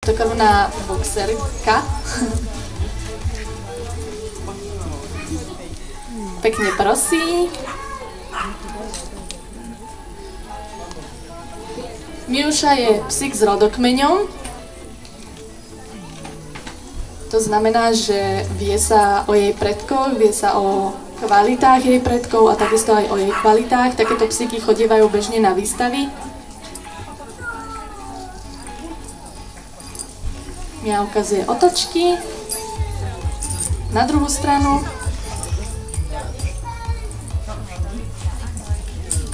čistokrvná boxerka. Pekne prosí. Miuša je psík s rodokmeňom. To znamená, že vie sa o jej predkoch, vie sa o kvalitách jej predkov a takisto aj o jej kvalitách. Takéto psíky chodívajú bežne na výstavy. Mia ukazuje otočky. Na druhú stranu.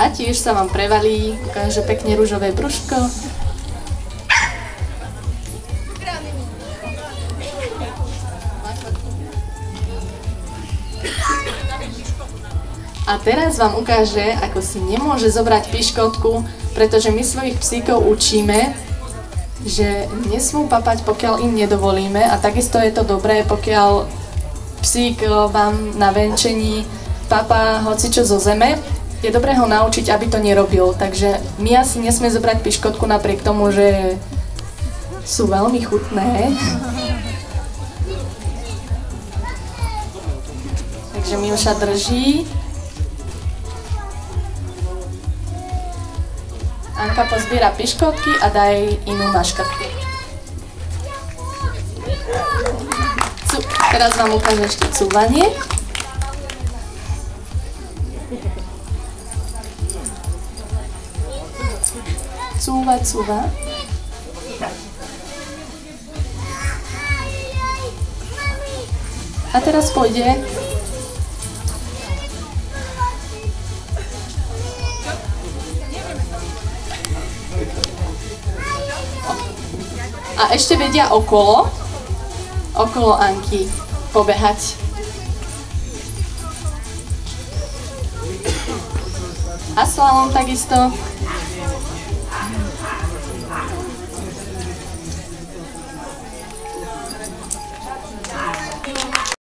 A tiež sa vám prevalí, ukáže pekne ružové brúško. A teraz vám ukáže, ako si nemôže zobrať piškotku, pretože my svojich psíkov učíme, že nesmú papať, pokiaľ im nedovolíme, a takisto je to dobré, pokiaľ psík vám na venčení papá hocičo zo zeme, je dobré ho naučiť, aby to nerobil. Takže Mia si nesmie zobrať piškotku napriek tomu, že sú veľmi chutné. Takže Miuša drží. Anka pozbiera piškotky a dá jej inú na škrtku. Teraz vám ukážem ešte cúvanie. Cúva, cúva. A teraz pôjde a ešte vedia okolo Anky pobehať. A slalom takisto.